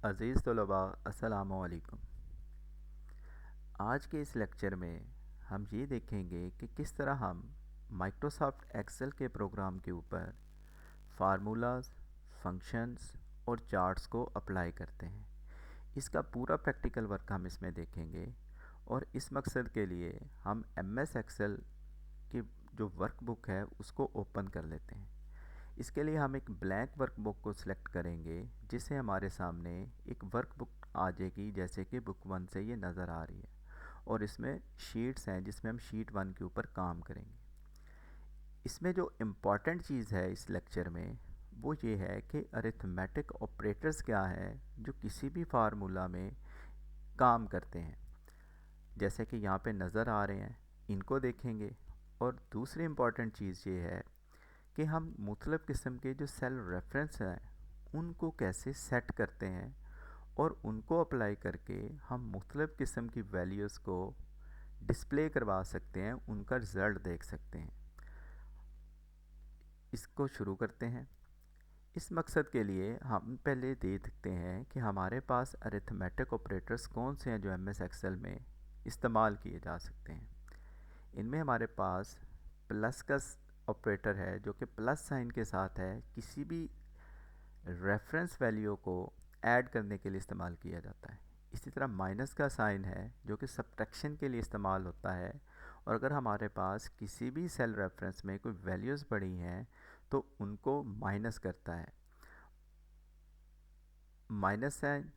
अज़ीज़ तलबा अस्सलामु अलैकुम। आज के इस लेक्चर में हम ये देखेंगे कि किस तरह हम माइक्रोसॉफ्ट एक्सेल के प्रोग्राम के ऊपर फार्मूलाज, फंक्शंस और चार्ट्स को अप्लाई करते हैं। इसका पूरा प्रैक्टिकल वर्क हम इसमें देखेंगे और इस मकसद के लिए हम एमएस एक्सेल की जो वर्कबुक है उसको ओपन कर लेते हैं। इसके लिए हम एक ब्लैंक वर्कबुक को सिलेक्ट करेंगे जिससे हमारे सामने एक वर्कबुक आ जाएगी, जैसे कि बुक 1 से ये नज़र आ रही है और इसमें शीट्स हैं जिसमें हम शीट 1 के ऊपर काम करेंगे। इसमें जो इम्पॉर्टेंट चीज़ है इस लेक्चर में वो ये है कि अरिथमेटिक ऑपरेटर्स क्या है जो किसी भी फार्मूला में काम करते हैं, जैसे कि यहाँ पे नज़र आ रहे हैं, इनको देखेंगे। और दूसरी इम्पॉर्टेंट चीज़ ये है कि हम मुख्तलिफ़ किस्म के जो सेल रेफरेंस हैं उनको कैसे सेट करते हैं और उनको अप्लाई करके हम मुख्तलिफ़ किस्म की वैल्यूज़ को डिस्प्ले करवा सकते हैं, उनका रिज़ल्ट देख सकते हैं। इसको शुरू करते हैं। इस मकसद के लिए हम पहले देखते हैं कि हमारे पास अरिथमेटिक ऑपरेटर्स कौन से हैं जो एमएस एक्सेल में इस्तेमाल किए जा सकते हैं। इनमें हमारे पास प्लस का ऑपरेटर है जो कि प्लस साइन के साथ है, किसी भी रेफरेंस वैल्यू को ऐड करने के लिए इस्तेमाल किया जाता है। इसी तरह माइनस का साइन है जो कि सब्ट्रैक्शन के लिए इस्तेमाल होता है, और अगर हमारे पास किसी भी सेल रेफरेंस में कोई वैल्यूज़ पड़ी हैं तो उनको माइनस करता है। माइनस साइन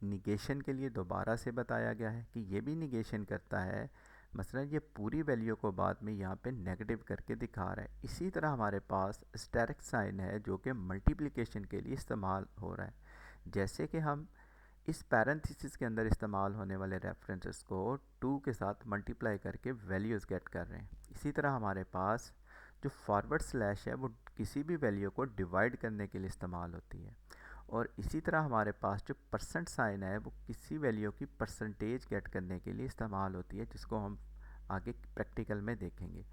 निगेशन के लिए दोबारा से बताया गया है कि ये भी निगेशन करता है, मसलन ये पूरी वैल्यू को बाद में यहाँ पे नेगेटिव करके दिखा रहा है। इसी तरह हमारे पास स्टेरिक साइन है जो कि मल्टीप्लिकेशन के लिए इस्तेमाल हो रहा है, जैसे कि हम इस पैरेंथेसिस के अंदर इस्तेमाल होने वाले रेफरेंसेस को 2 के साथ मल्टीप्लाई करके वैल्यूज़ गेट कर रहे हैं। इसी तरह हमारे पास जो फॉरवर्ड स्लैश है वो किसी भी वैल्यू को डिवाइड करने के लिए इस्तेमाल होती है, और इसी तरह हमारे पास जो परसेंट साइन है वो किसी वैल्यू की परसेंटेज गेट करने के लिए इस्तेमाल होती है, जिसको हम आगे प्रैक्टिकल में देखेंगे।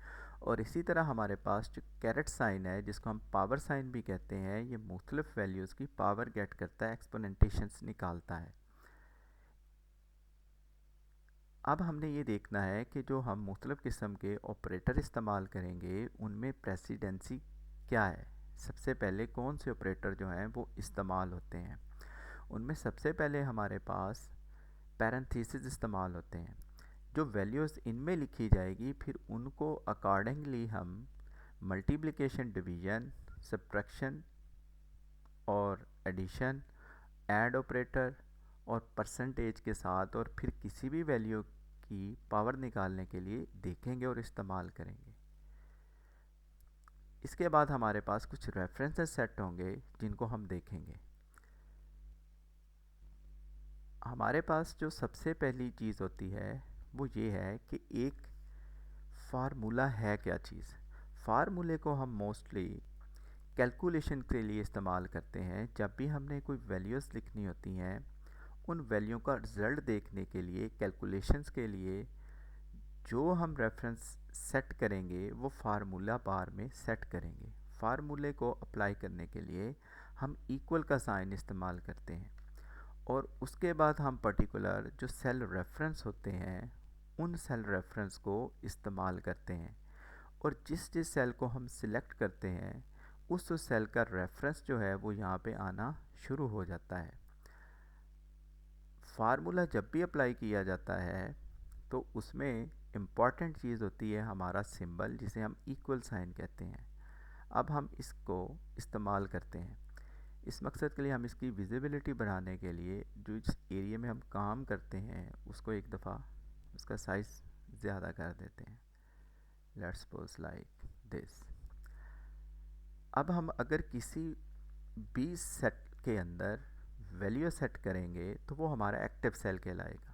और इसी तरह हमारे पास जो कैरेट साइन है जिसको हम पावर साइन भी कहते हैं, ये मुख्तलिफ वैल्यूज़ की पावर गेट करता है, एक्सपोनेंटेशंस निकालता है। अब हमने ये देखना है कि जो हम मुख्तलिफ़ किस्म के ऑपरेटर इस्तेमाल करेंगे उनमें प्रेसिडेंसी क्या है। सबसे पहले कौन से ऑपरेटर जो हैं वो इस्तेमाल होते हैं। उनमें सबसे पहले हमारे पास पैरेंथेसिस इस्तेमाल होते हैं। जो वैल्यूज़ इनमें लिखी जाएगी फिर उनको अकॉर्डिंगली हम मल्टीप्लिकेशन, डिवीज़न, सब्ट्रैक्शन और एडिशन, ऐड ऑपरेटर और परसेंटेज के साथ और फिर किसी भी वैल्यू की पावर निकालने के लिए देखेंगे और इस्तेमाल करेंगे। इसके बाद हमारे पास कुछ रेफरेंसेस सेट होंगे जिनको हम देखेंगे। हमारे पास जो सबसे पहली चीज़ होती है वो ये है कि एक फार्मूला है क्या चीज़। फार्मूले को हम मोस्टली कैलकुलेशन के लिए इस्तेमाल करते हैं। जब भी हमने कोई वैल्यूज़ लिखनी होती हैं उन वैल्यू का रिज़ल्ट देखने के लिए, कैलकुलेशंस के लिए जो हम रेफरेंस सेट करेंगे वो फार्मूला बार में सेट करेंगे। फार्मूले को अप्लाई करने के लिए हम इक्वल का साइन इस्तेमाल करते हैं, और उसके बाद हम पर्टिकुलर जो सेल रेफरेंस होते हैं उन सेल रेफरेंस को इस्तेमाल करते हैं, और जिस जिस सेल को हम सिलेक्ट करते हैं उस सेल का रेफरेंस जो है वो यहाँ पे आना शुरू हो जाता है। फार्मूला जब भी अप्लाई किया जाता है तो उसमें इम्पॉर्टेंट चीज़ होती है हमारा सिंबल, जिसे हम इक्वल साइन कहते हैं। अब हम इसको इस्तेमाल करते हैं। इस मकसद के लिए हम इसकी विजिबिलिटी बढ़ाने के लिए जो इस एरिया में हम काम करते हैं उसको एक दफ़ा उसका साइज़ ज़्यादा कर देते हैं। Let's suppose like this. अब हम अगर किसी भी सेट के अंदर वैल्यू सेट करेंगे तो वो हमारा एक्टिव सेल कहलाएगा।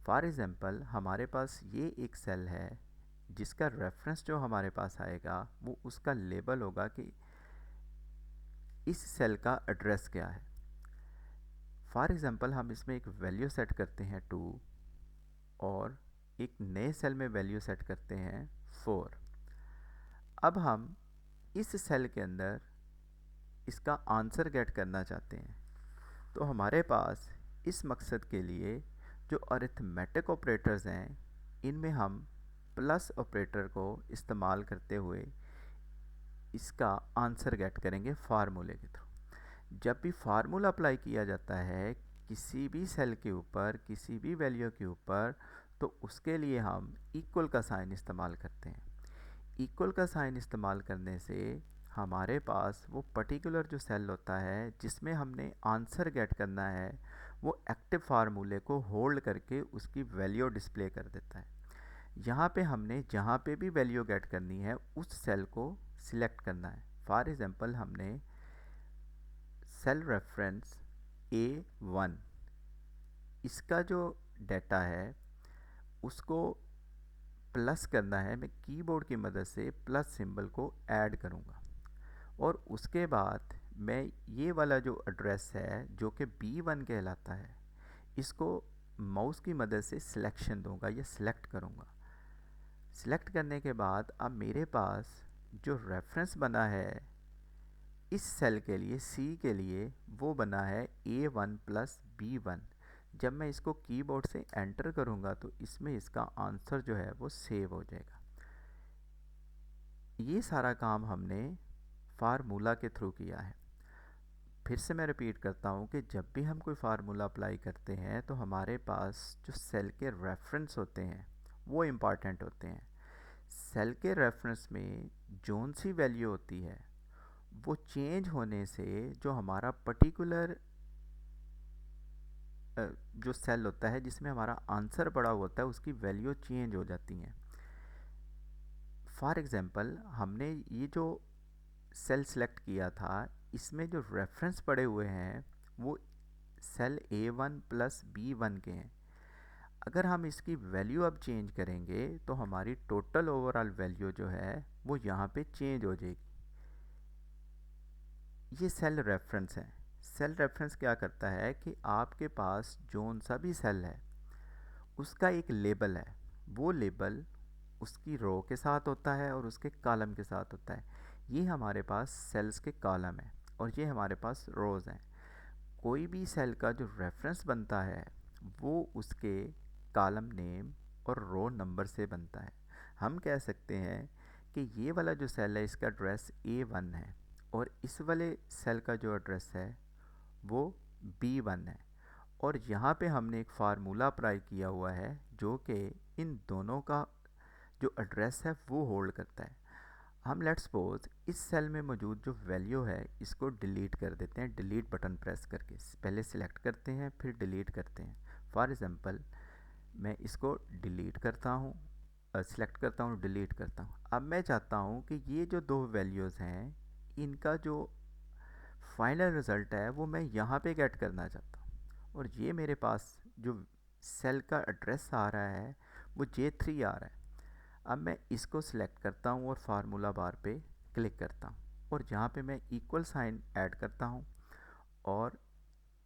फॉर एग्ज़ाम्पल हमारे पास ये एक सेल है जिसका रेफरेंस जो हमारे पास आएगा वो उसका लेबल होगा कि इस सेल का एड्रेस क्या है। फॉर एग्ज़ाम्पल हम इसमें एक वैल्यू सेट करते हैं 2 और एक नए सेल में वैल्यू सेट करते हैं 4। अब हम इस सेल के अंदर इसका आंसर गेट करना चाहते हैं। तो हमारे पास इस मकसद के लिए जो अरिथमेटिक ऑपरेटर्स हैं, इनमें हम प्लस ऑपरेटर को इस्तेमाल करते हुए इसका आंसर गेट करेंगे फार्मूले के थ्रू। जब भी फार्मूला अप्लाई किया जाता है किसी भी सेल के ऊपर, किसी भी वैल्यू के ऊपर, तो उसके लिए हम इक्वल का साइन इस्तेमाल करते हैं। इक्वल का साइन इस्तेमाल करने से हमारे पास वो पर्टिकुलर जो सेल होता है जिसमें हमने आंसर गेट करना है, वो एक्टिव फार्मूले को होल्ड करके उसकी वैल्यू डिस्प्ले कर देता है। यहाँ पे हमने जहाँ पे भी वैल्यू गेट करनी है उस सेल को सिलेक्ट करना है। फॉर एग्जांपल हमने सेल रेफरेंस A1, इसका जो डाटा है उसको प्लस करना है। मैं कीबोर्ड की मदद से प्लस सिंबल को ऐड करूँगा और उसके बाद मैं ये वाला जो एड्रेस है जो कि B1 कहलाता है, इसको माउस की मदद से सिलेक्शन दूंगा या सिलेक्ट करूँगा। सिलेक्ट करने के बाद अब मेरे पास जो रेफरेंस बना है इस सेल के लिए, C के लिए, वो बना है A1 प्लस B1। जब मैं इसको कीबोर्ड से एंटर करूँगा तो इसमें इसका आंसर जो है वो सेव हो जाएगा। ये सारा काम हमने फार्मूला के थ्रू किया है। फिर से मैं रिपीट करता हूँ कि जब भी हम कोई फार्मूला अप्लाई करते हैं तो हमारे पास जो सेल के रेफरेंस होते हैं वो इम्पॉर्टेंट होते हैं। सेल के रेफरेंस में जोन सी वैल्यू होती है वो चेंज होने से जो हमारा पर्टिकुलर जो सेल होता है जिसमें हमारा आंसर पड़ा होता है उसकी वैल्यू चेंज हो जाती हैं। फॉर एग्ज़ाम्पल हमने ये जो सेल सेलेक्ट किया था इसमें जो रेफरेंस पड़े हुए हैं वो सेल A1 प्लस B1 के हैं। अगर हम इसकी वैल्यू अब चेंज करेंगे तो हमारी टोटल ओवरऑल वैल्यू जो है वो यहाँ पे चेंज हो जाएगी। ये सेल रेफरेंस है। सेल रेफरेंस क्या करता है कि आपके पास जोन सा भी सेल है उसका एक लेबल है। वो लेबल उसकी रो के साथ होता है और उसके कॉलम के साथ होता है। ये हमारे पास सेल्स के कॉलम है और ये हमारे पास रोज़ हैं। कोई भी सेल का जो रेफरेंस बनता है वो उसके कॉलम नेम और रो नंबर से बनता है। हम कह सकते हैं कि ये वाला जो सेल है इसका एड्रेस A1 है और इस वाले सेल का जो एड्रेस है वो B1 है और यहाँ पे हमने एक फार्मूला अप्लाई किया हुआ है जो कि इन दोनों का जो एड्रेस है वो होल्ड करता है। हम लेट्स सपोज इस सेल में मौजूद जो वैल्यू है इसको डिलीट कर देते हैं। डिलीट बटन प्रेस करके पहले सिलेक्ट करते हैं फिर डिलीट करते हैं। फॉर एग्जांपल मैं इसको डिलीट करता हूँ, सिलेक्ट करता हूँ, डिलीट करता हूँ। अब मैं चाहता हूँ कि ये जो दो वैल्यूज़ हैं इनका जो फाइनल रिज़ल्ट है वो मैं यहाँ पे गेट करना चाहता हूँ और ये मेरे पास जो सेल का एड्रेस आ रहा है वो J3 आ रहा है। अब मैं इसको सिलेक्ट करता हूँ और फार्मूला बार पे क्लिक करता हूँ और जहाँ पे मैं इक्वल साइन ऐड करता हूँ और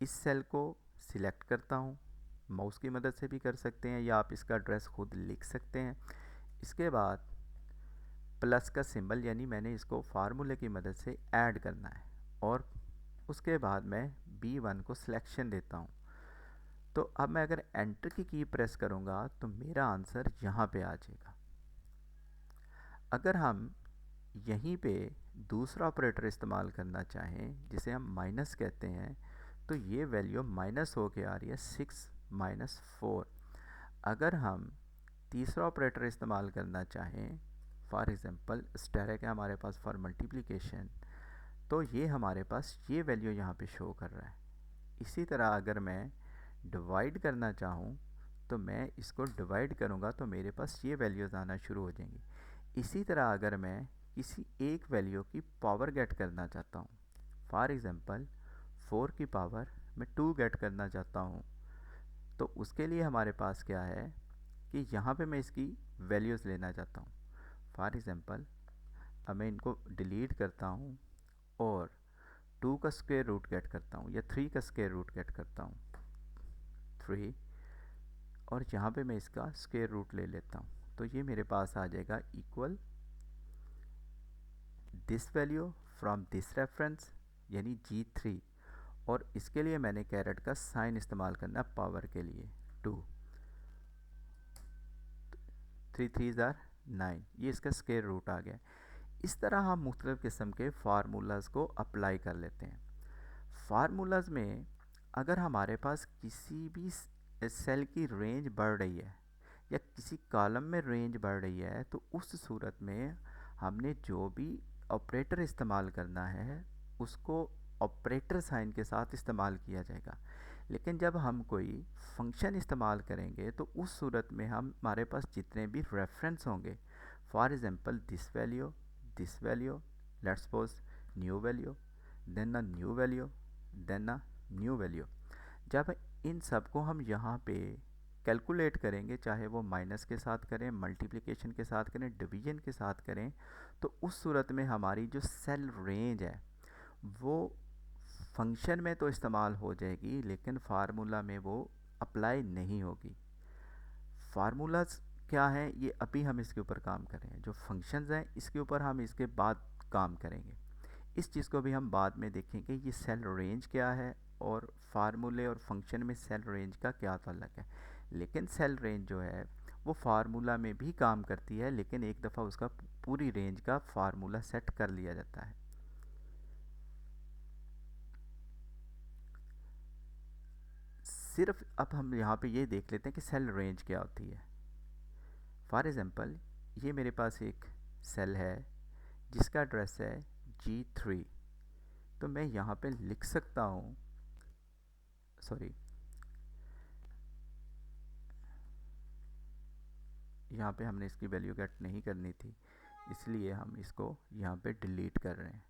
इस सेल को सिलेक्ट करता हूँ। माउस की मदद से भी कर सकते हैं या आप इसका एड्रेस खुद लिख सकते हैं। इसके बाद प्लस का सिंबल यानी मैंने इसको फार्मूले की मदद से ऐड करना है और उसके बाद मैं B1 को सिलेक्शन देता हूँ। तो अब मैं अगर एंटर की प्रेस करूँगा तो मेरा आंसर यहाँ पे आ जाएगा। अगर हम यहीं पे दूसरा ऑपरेटर इस्तेमाल करना चाहें जिसे हम माइनस कहते हैं तो ये वैल्यू माइनस हो के आ रही है 6 माइनस 4। अगर हम तीसरा ऑपरेटर इस्तेमाल करना चाहें, फॉर एग्ज़ाम्पल स्टेरिक है हमारे पास फॉर मल्टीप्लिकेशन, तो ये हमारे पास ये वैल्यू यहाँ पे शो कर रहा है। इसी तरह अगर मैं डिवाइड करना चाहूँ तो मैं इसको डिवाइड करूँगा तो मेरे पास ये वैल्यूज़ आना शुरू हो जाएंगी। इसी तरह अगर मैं किसी एक वैल्यू की पावर गेट करना चाहता हूँ, फॉर एग्ज़ाम्पल 4 की पावर मैं 2 गेट करना चाहता हूँ, तो उसके लिए हमारे पास क्या है कि यहाँ पे मैं इसकी वैल्यूज़ लेना चाहता हूँ। फॉर एग्ज़ाम्पल अब मैं इनको डिलीट करता हूँ और 2 का स्क्वायर रूट गेट करता हूँ या 3 का स्क्वायर रूट गेट करता हूँ 3 और यहाँ पे मैं इसका स्क्वायर रूट ले लेता हूँ। तो ये मेरे पास आ जाएगा equal this value from this reference यानी G3 और इसके लिए मैंने कैरेट का साइन इस्तेमाल करना पावर के लिए 2, 3 3 ज़ार 9, ये इसका स्क्वायर रूट आ गया। इस तरह हम मुख्तलिफ़ किस्म के फार्मूलाज को अप्लाई कर लेते हैं। फार्मूलाज में अगर हमारे पास किसी भी सेल की रेंज बढ़ रही है या किसी कॉलम में रेंज बढ़ रही है, तो उस सूरत में हमने जो भी ऑपरेटर इस्तेमाल करना है उसको ऑपरेटर साइन के साथ इस्तेमाल किया जाएगा। लेकिन जब हम कोई फंक्शन इस्तेमाल करेंगे तो उस सूरत में हमारे पास जितने भी रेफरेंस होंगे, for example this value, let's suppose new value, then a new value, then a new value, जब इन सब को हम यहाँ पे कैलकुलेट करेंगे, चाहे वो माइनस के साथ करें, मल्टीप्लिकेशन के साथ करें, डिवीजन के साथ करें, तो उस सूरत में हमारी जो सेल रेंज है वो फंक्शन में तो इस्तेमाल हो जाएगी लेकिन फार्मूला में वो अप्लाई नहीं होगी। फार्मूलाज क्या है, ये अभी हम इसके ऊपर काम करें। जो फंक्शंस हैं इसके ऊपर हम इसके बाद काम करेंगे। इस चीज़ को भी हम बाद में देखेंगे ये सेल रेंज क्या है और फार्मूले और फंक्शन में सेल रेंज का क्या ताल्लुक है। लेकिन सेल रेंज जो है वो फार्मूला में भी काम करती है, लेकिन एक दफ़ा उसका पूरी रेंज का फार्मूला सेट कर लिया जाता है। सिर्फ अब हम यहाँ पे ये देख लेते हैं कि सेल रेंज क्या होती है। फॉर एग्ज़ाम्पल ये मेरे पास एक सेल है जिसका एड्रेस है G3, तो मैं यहाँ पे लिख सकता हूँ, सॉरी यहाँ पे हमने इसकी वैल्यू गेट नहीं करनी थी, इसलिए हम इसको यहाँ पे डिलीट कर रहे हैं।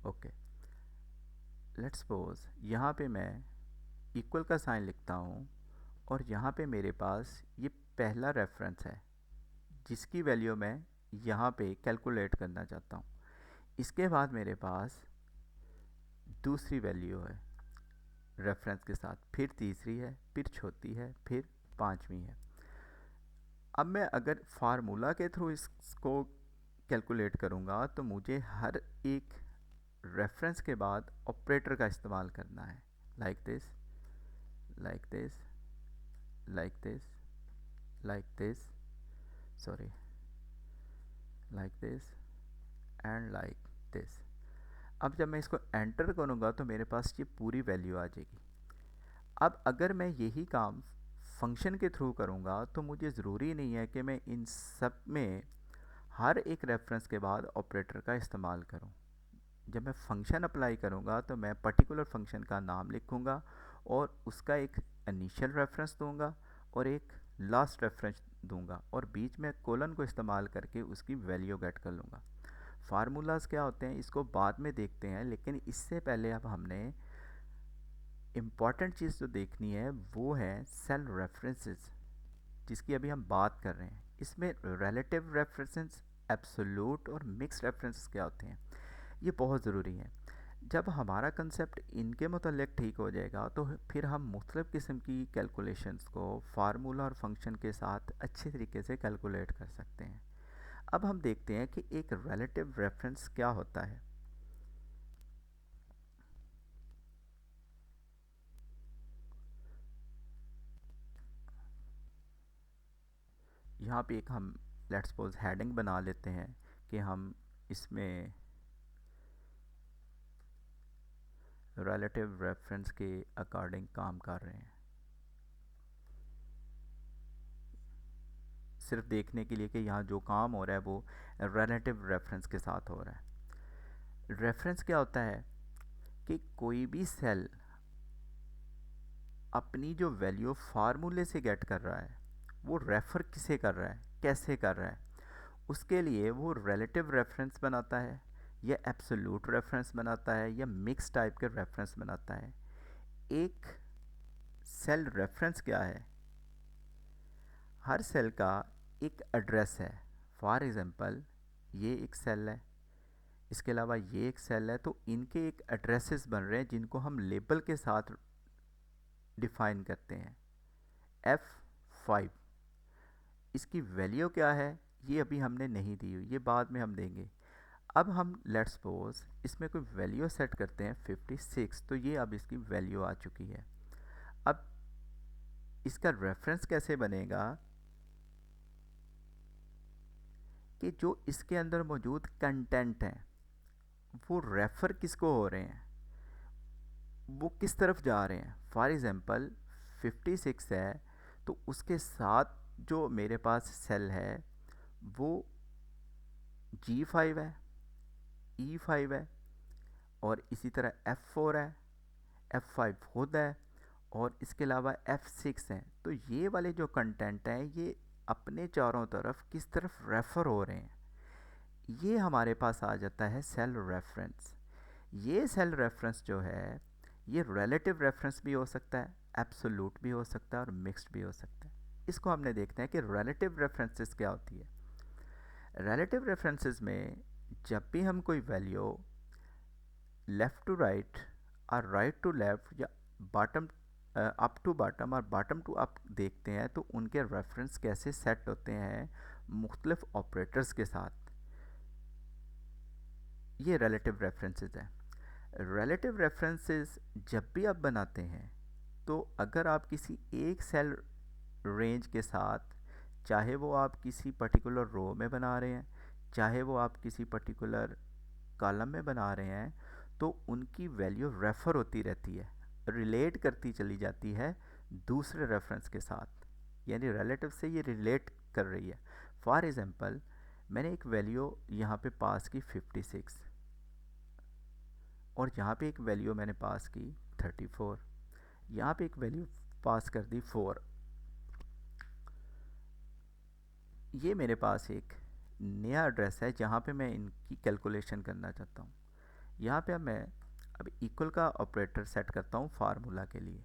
ओके, लेट्स सपोज यहाँ पे मैं इक्वल का साइन लिखता हूँ और यहाँ पे मेरे पास ये पहला रेफरेंस है जिसकी वैल्यू मैं यहाँ पे कैलकुलेट करना चाहता हूँ। इसके बाद मेरे पास दूसरी वैल्यू है रेफरेंस के साथ, फिर तीसरी है, फिर चौथी है, फिर पांचवी है। अब मैं अगर फार्मूला के थ्रू इसको कैलकुलेट करूँगा तो मुझे हर एक रेफरेंस के बाद ऑपरेटर का इस्तेमाल करना है, like this, like this, like this, like this, sorry, like this and like this. अब जब मैं इसको एंटर करूँगा तो मेरे पास ये पूरी वैल्यू आ जाएगी। अब अगर मैं यही काम फंक्शन के थ्रू करूँगा तो मुझे ज़रूरी नहीं है कि मैं इन सब में हर एक रेफरेंस के बाद ऑपरेटर का इस्तेमाल करूँ। जब मैं फंक्शन अप्लाई करूँगा तो मैं पर्टिकुलर फंक्शन का नाम लिखूँगा और उसका एक इनिशियल रेफरेंस दूँगा और एक लास्ट रेफरेंस दूँगा और बीच में कोलन को इस्तेमाल करके उसकी वैल्यू गेट कर लूँगा। फार्मूलाज क्या होते हैं इसको बाद में देखते हैं, लेकिन इससे पहले अब हमने इम्पॉर्टेंट चीज़ जो देखनी है वो है सेल रेफरेंसेस, जिसकी अभी हम बात कर रहे हैं। इसमें रिलेटिव रेफरेंसेस, एब्सोल्यूट और मिक्स रेफरेंसेस क्या होते हैं, ये बहुत ज़रूरी है। जब हमारा कंसेप्ट इनके मुतल्लिक ठीक हो जाएगा तो फिर हम मुख्तलिफ़ किस्म की कैलकुलेशंस को फार्मूला और फंक्शन के साथ अच्छे तरीके से कैलकुलेट कर सकते हैं। अब हम देखते हैं कि एक रिलेटिव रेफरेंस क्या होता है। यहाँ पे एक हम लेट्स सपोज हेडिंग बना लेते हैं कि हम इसमें रिलेटिव रेफरेंस के अकॉर्डिंग काम कर रहे हैं, सिर्फ देखने के लिए कि यहाँ जो काम हो रहा है वो रिलेटिव रेफरेंस के साथ हो रहा है। रेफरेंस क्या होता है कि कोई भी सेल अपनी जो वैल्यू फार्मूले से गेट कर रहा है वो रेफ़र किसे कर रहा है, कैसे कर रहा है, उसके लिए वो रिलेटिव रेफरेंस बनाता है या एब्सोल्यूट रेफरेंस बनाता है या मिक्स टाइप के रेफरेंस बनाता है। एक सेल रेफरेंस क्या है, हर सेल का एक एड्रेस है। फॉर एग्ज़ाम्पल ये एक सेल है, इसके अलावा ये एक सेल है, तो इनके एक एड्रेसेस बन रहे हैं जिनको हम लेबल के साथ डिफ़ाइन करते हैं। F5 इसकी वैल्यू क्या है ये अभी हमने नहीं दी हुई, ये बाद में हम देंगे। अब हम लेट्स सपोज इसमें कोई वैल्यू सेट करते हैं 56, तो ये अब इसकी वैल्यू आ चुकी है। अब इसका रेफरेंस कैसे बनेगा कि जो इसके अंदर मौजूद कंटेंट हैं वो रेफ़र किसको हो रहे हैं, वो किस तरफ जा रहे हैं। फॉर एग्ज़ाम्पल 56 है तो उसके साथ जो मेरे पास सेल है वो G5 है, E5 है, और इसी तरह F4 है, F5 खुद है, और इसके अलावा F6 है। तो ये वाले जो कंटेंट हैं ये अपने चारों तरफ किस तरफ रेफ़र हो रहे हैं, ये हमारे पास आ जाता है सेल रेफरेंस। ये सेल रेफरेंस जो है ये रिलेटिव रेफरेंस भी हो सकता है, एब्सोल्यूट भी हो सकता है, और मिक्स्ड भी हो सकता है। इसको हमने देखते हैं कि रिलेटिव रेफरेंसेस क्या होती है। रिलेटिव रेफरेंसेस में जब भी हम कोई वैल्यू लेफ़्ट टू राइट और राइट टू लेफ़्ट या बॉटम अप टू बॉटम और बॉटम टू अप देखते हैं तो उनके रेफरेंस कैसे सेट होते हैं मुख्तलिफ ऑपरेटर्स के साथ, ये रिलेटिव रेफरेंसेस है। रिलेटिव रेफरेंसेस जब भी आप बनाते हैं तो अगर आप किसी एक सेल रेंज के साथ, चाहे वो आप किसी पर्टिकुलर रो में बना रहे हैं, चाहे वो आप किसी पर्टिकुलर कॉलम में बना रहे हैं, तो उनकी वैल्यू रेफ़र होती रहती है, रिलेट करती चली जाती है दूसरे रेफरेंस के साथ, यानी रिलेटिव से ये रिलेट कर रही है। फॉर एग्ज़ाम्पल मैंने एक वैल्यू यहाँ पे पास की 56, और यहाँ पे एक वैल्यू मैंने पास की 34, यहाँ पे एक वैल्यू पास कर दी 4। ये मेरे पास एक नया एड्रेस है जहाँ पे मैं इनकी कैलकुलेशन करना चाहता हूँ। यहाँ पे मैं अब इक्वल का ऑपरेटर सेट करता हूँ फार्मूला के लिए।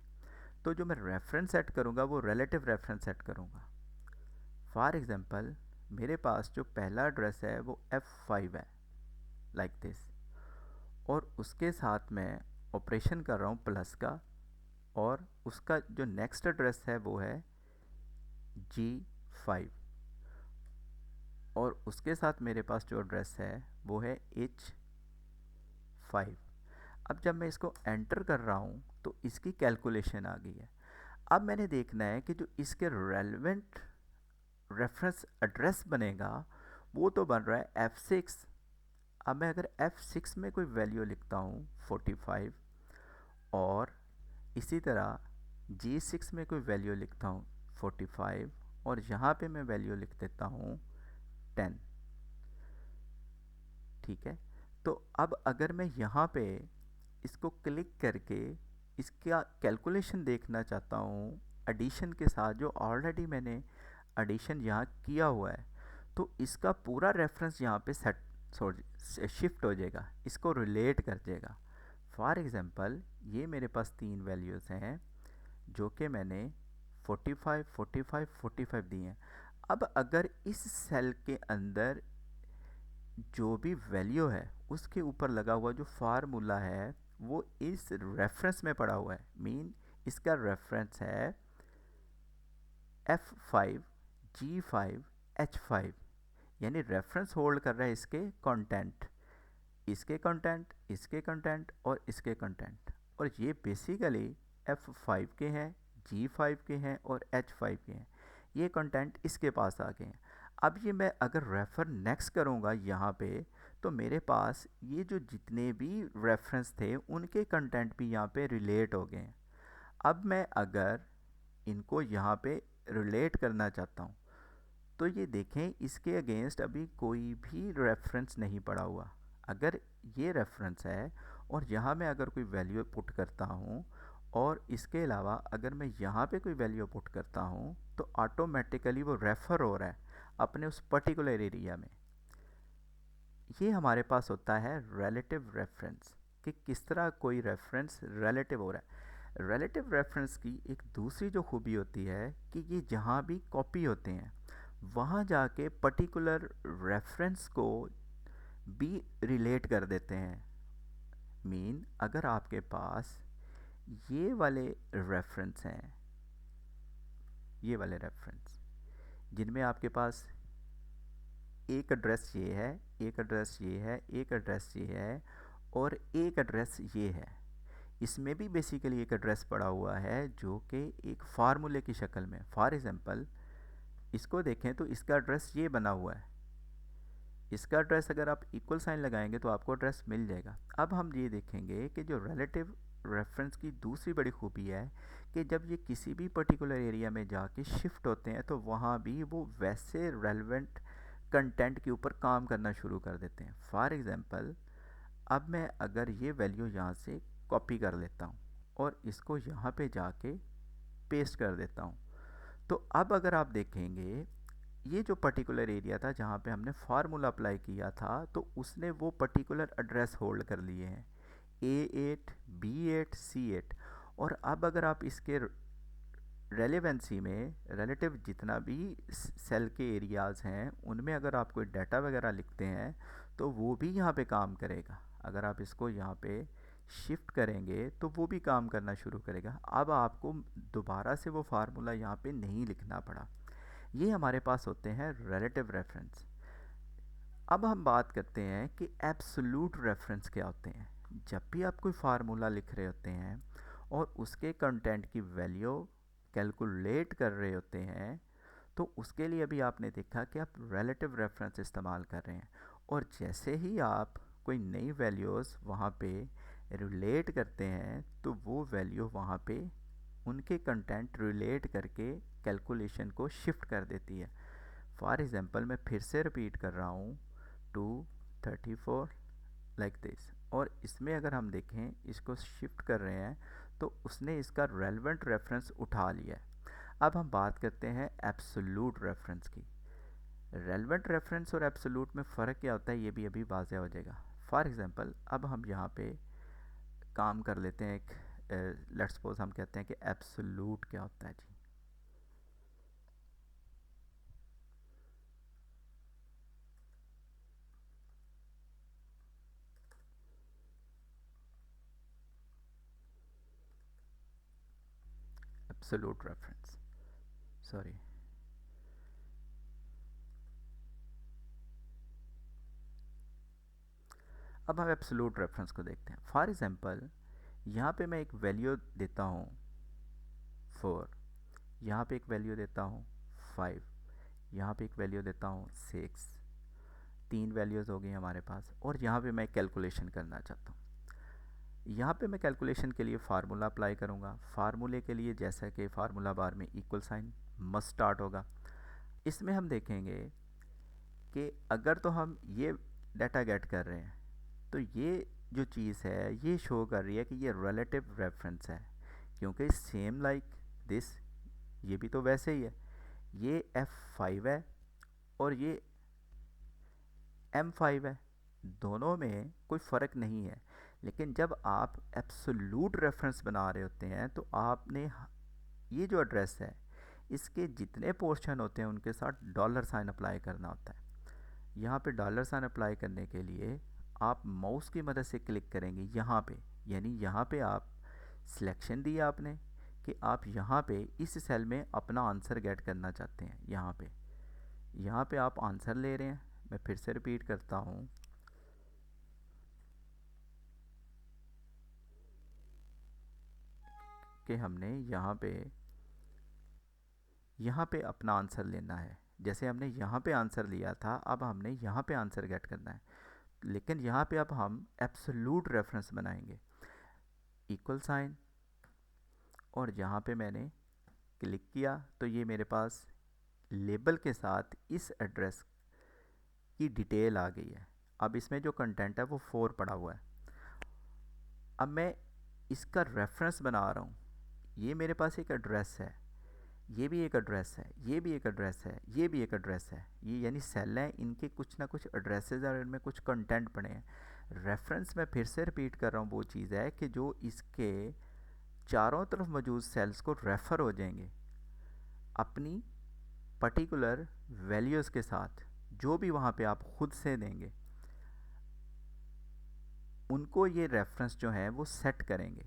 तो जो मैं रेफरेंस सेट करूँगा वो रिलेटिव रेफरेंस सेट करूँगा। फॉर एग्ज़ाम्पल मेरे पास जो पहला एड्रेस है वो F5 है, लाइक दिस, और उसके साथ मैं ऑपरेशन कर रहा हूँ प्लस का, और उसका जो नेक्स्ट एड्रेस है वो है G5, और उसके साथ मेरे पास जो एड्रेस है वो है H5। अब जब मैं इसको एंटर कर रहा हूँ तो इसकी कैलकुलेशन आ गई है। अब मैंने देखना है कि जो इसके रेलेवेंट रेफरेंस एड्रेस बनेगा वो तो बन रहा है F6। अब मैं अगर F6 में कोई वैल्यू लिखता हूँ 45, और इसी तरह G6 में कोई वैल्यू लिखता हूँ 45, और यहाँ पे मैं वैल्यू लिख देता हूँ 10, ठीक है। तो अब अगर मैं यहाँ पे इसको क्लिक करके इसका कैलकुलेशन देखना चाहता हूँ एडिशन के साथ, जो ऑलरेडी मैंने एडिशन यहाँ किया हुआ है, तो इसका पूरा रेफरेंस यहाँ पे सेट शिफ्ट हो जाएगा, इसको रिलेट कर देगा। फॉर एग्ज़ाम्पल ये मेरे पास 3 वैल्यूज़ हैं जो कि मैंने 45, 45, 45 दी हैं। अब अगर इस सेल के अंदर जो भी वैल्यू है उसके ऊपर लगा हुआ जो फार्मूला है वो इस रेफरेंस में पड़ा हुआ है, मीन इसका रेफरेंस है F5, G5, H5, यानी रेफरेंस होल्ड कर रहा है इसके कंटेंट, इसके कंटेंट, इसके कंटेंट और इसके कंटेंट, और ये बेसिकली F5 के हैं, G5 के हैं और H5 के हैं। ये कंटेंट इसके पास आ गए हैं। अब ये मैं अगर रेफ़र नेक्स्ट करूँगा यहाँ पे तो मेरे पास ये जो जितने भी रेफरेंस थे उनके कंटेंट भी यहाँ पे रिलेट हो गए हैं। अब मैं अगर इनको यहाँ पे रिलेट करना चाहता हूँ तो ये देखें इसके अगेंस्ट अभी कोई भी रेफरेंस नहीं पड़ा हुआ। अगर ये रेफरेंस है और यहाँ मैं अगर कोई वैल्यू पुट करता हूँ और इसके अलावा अगर मैं यहाँ पे कोई वैल्यू पुट करता हूँ तो ऑटोमेटिकली वो रेफ़र हो रहा है अपने उस पर्टिकुलर एरिया में। ये हमारे पास होता है रिलेटिव रेफरेंस, कि किस तरह कोई रेफरेंस रिलेटिव हो रहा है। रिलेटिव रेफरेंस की एक दूसरी जो खूबी होती है कि ये जहाँ भी कॉपी होते हैं वहाँ जाके पर्टिकुलर रेफरेंस को भी रिलेट कर देते हैं। मीन अगर आपके पास ये वाले रेफरेंस हैं, ये वाले रेफरेंस जिनमें आपके पास एक एड्रेस ये है, एक एड्रेस ये है, एक एड्रेस ये है और एक एड्रेस ये है। इसमें भी बेसिकली एक एड्रेस पड़ा हुआ है जो कि एक फार्मूले की शक्ल में। फॉर एग्ज़ाम्पल इसको देखें तो इसका एड्रेस ये बना हुआ है। इसका एड्रेस अगर आप इक्वल साइन लगाएंगे तो आपको एड्रेस मिल जाएगा। अब हम ये देखेंगे कि जो रिलेटिव रेफरेंस की दूसरी बड़ी खूबी है कि जब ये किसी भी पर्टिकुलर एरिया में जाके शिफ्ट होते हैं तो वहाँ भी वो वैसे रेलेवेंट कंटेंट के ऊपर काम करना शुरू कर देते हैं। फॉर एग्ज़ाम्पल अब मैं अगर ये वैल्यू यहाँ से कॉपी कर लेता हूँ और इसको यहाँ पे जाके पेस्ट कर देता हूँ, तो अब अगर आप देखेंगे ये जो पर्टिकुलर एरिया था जहाँ पे हमने फार्मूला अप्लाई किया था तो उसने वो पर्टिकुलर एड्रेस होल्ड कर लिए हैं, A8, B8, C8। और अब अगर आप इसके रेलेवेंसी में रिलेटिव जितना भी सेल के एरियाज़ हैं उनमें अगर आप कोई डाटा वगैरह लिखते हैं तो वो भी यहाँ पे काम करेगा। अगर आप इसको यहाँ पे शिफ्ट करेंगे तो वो भी काम करना शुरू करेगा। अब आपको दोबारा से वो फार्मूला यहाँ पे नहीं लिखना पड़ा। ये हमारे पास होते हैं रिलेटिव रेफरेंस। अब हम बात करते हैं कि एब्सोल्यूट रेफरेंस क्या होते हैं। जब भी आप कोई फार्मूला लिख रहे होते हैं और उसके कंटेंट की वैल्यू कैलकुलेट कर रहे होते हैं तो उसके लिए भी आपने देखा कि आप रिलेटिव रेफरेंस इस्तेमाल कर रहे हैं। और जैसे ही आप कोई नई वैल्यूज़ वहाँ पे रिलेट करते हैं तो वो वैल्यू वहाँ पे उनके कंटेंट रिलेट करके कैलकुलेशन को शिफ्ट कर देती है। फॉर एग्ज़ाम्पल मैं फिर से रिपीट कर रहा हूँ 234 लाइक दिस। और इसमें अगर हम देखें इसको शिफ्ट कर रहे हैं तो उसने इसका रेलेवेंट रेफरेंस उठा लिया है। अब हम बात करते हैं एब्सोल्यूट रेफरेंस की। रेलेवेंट रेफरेंस और एब्सोल्यूट में फ़र्क क्या होता है ये भी अभी वाज़ेह हो जाएगा। फॉर एग्ज़ाम्पल अब हम यहाँ पे काम कर लेते हैं एक लेट्स सपोज हम कहते हैं कि एब्सोल्यूट क्या होता है जी। एब्सोल्यूट रेफरेंस, सॉरी, अब हम एब्सोल्यूट रेफरेंस को देखते हैं। फॉर एग्ज़ाम्पल यहाँ पे मैं एक वैल्यू देता हूँ 4, यहाँ पे एक वैल्यू देता हूँ 5, यहाँ पे एक वैल्यू देता हूँ 6। 3 वैल्यूज़ हो गई हमारे पास। और यहाँ पे मैं कैलकुलेशन करना चाहता हूँ। यहाँ पे मैं कैलकुलेशन के लिए फार्मूला अप्लाई करूँगा। फार्मूले के लिए जैसा कि फार्मूला बार में इक्वल साइन मस्ट स्टार्ट होगा। इसमें हम देखेंगे कि अगर तो हम ये डाटा गेट कर रहे हैं तो ये जो चीज़ है ये शो कर रही है कि ये रिलेटिव रेफरेंस है, क्योंकि सेम लाइक दिस ये भी तो वैसे ही है। ये F5 है और ये M5 है, दोनों में कोई फ़र्क नहीं है। लेकिन जब आप एब्सोल्यूट रेफरेंस बना रहे होते हैं तो आपने ये जो एड्रेस है इसके जितने पोर्शन होते हैं उनके साथ डॉलर साइन अप्लाई करना होता है। यहाँ पे डॉलर साइन अप्लाई करने के लिए आप माउस की मदद से क्लिक करेंगे यहाँ पे, यानी यहाँ पे आप सिलेक्शन दिया आपने कि आप यहाँ पे इस सेल में अपना आंसर गेट करना चाहते हैं। यहाँ पे आप आंसर ले रहे हैं। मैं फिर से रिपीट करता हूँ कि हमने यहाँ पे अपना आंसर लेना है। जैसे हमने यहाँ पे आंसर लिया था अब हमने यहाँ पे आंसर गेट करना है। लेकिन यहाँ पे अब हम एब्सोल्यूट रेफरेंस बनाएंगे, इक्वल साइन, और यहाँ पे मैंने क्लिक किया तो ये मेरे पास लेबल के साथ इस एड्रेस की डिटेल आ गई है। अब इसमें जो कंटेंट है वो 4 पड़ा हुआ है। अब मैं इसका रेफरेंस बना रहा हूँ। ये मेरे पास एक एड्रेस है, ये भी एक एड्रेस है, ये भी एक एड्रेस है, ये भी एक एड्रेस है। ये यानी सेल हैं, इनके कुछ ना कुछ एड्रेसेस और इनमें कुछ कंटेंट पड़े हैं। रेफरेंस मैं फिर से रिपीट कर रहा हूँ वो चीज़ है कि जो इसके चारों तरफ मौजूद सेल्स को रेफ़र हो जाएंगे अपनी पर्टिकुलर वैल्यूज़ के साथ, जो भी वहाँ पे आप खुद से देंगे उनको ये रेफरेंस जो है वो सेट करेंगे।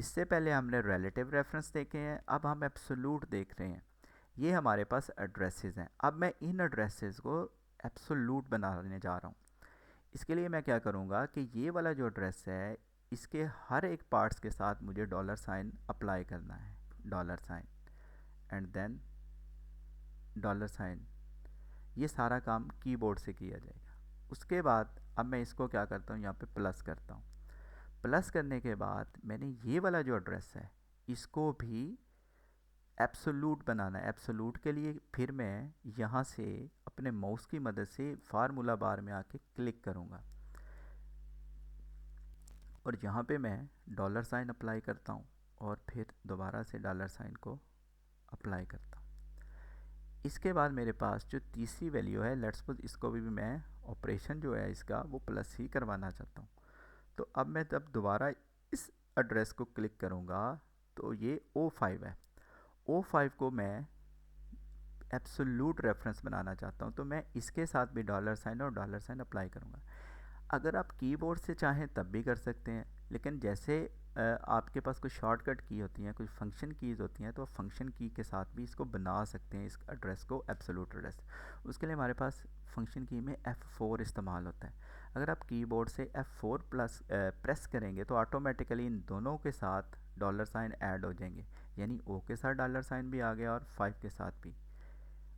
इससे पहले हमने रिलेटिव रेफरेंस देखे हैं, अब हम एब्सोल्यूट देख रहे हैं। ये हमारे पास एड्रेसेस हैं। अब मैं इन एड्रेसेस को एब्सोल्यूट बनाने जा रहा हूँ। इसके लिए मैं क्या करूँगा कि ये वाला जो एड्रेस है इसके हर एक पार्ट्स के साथ मुझे डॉलर साइन अप्लाई करना है, dollar sign and then dollar sign. ये सारा काम कीबोर्ड से किया जाएगा। उसके बाद अब मैं इसको क्या करता हूँ, यहाँ पे प्लस करता हूँ। प्लस करने के बाद मैंने ये वाला जो एड्रेस है इसको भी एब्सोल्यूट बनाना है। एब्सोल्यूट के लिए फिर मैं यहाँ से अपने माउस की मदद से फार्मूला बार में आके क्लिक करूँगा और यहाँ पे मैं डॉलर साइन अप्लाई करता हूँ और फिर दोबारा से डॉलर साइन को अप्लाई करता हूँ। इसके बाद मेरे पास जो तीसरी वैल्यू है, लेट्स सपोज इसको भी मैं ऑपरेशन जो है इसका वो प्लस ही करवाना चाहता हूँ। तो अब मैं जब दोबारा इस एड्रेस को क्लिक करूँगा तो ये O5 है। O5 को मैं एब्सोल्यूट रेफरेंस बनाना चाहता हूँ, तो मैं इसके साथ भी डॉलर साइन और डॉलर साइन अप्लाई करूँगा। अगर आप कीबोर्ड से चाहें तब भी कर सकते हैं, लेकिन जैसे आपके पास कुछ शॉर्टकट की होती हैं, कुछ फंक्शन कीज़ होती हैं, तो फंक्शन की के साथ भी इसको बना सकते हैं, इस एड्रेस को एब्सोल्यूट एड्रेस। उसके लिए हमारे पास फंक्शन की में F4 इस्तेमाल होता है। अगर आप कीबोर्ड से F4 प्लस प्रेस करेंगे तो ऑटोमेटिकली इन दोनों के साथ डॉलर साइन ऐड हो जाएंगे, यानी O के साथ डॉलर साइन भी आ गया और 5 के साथ भी।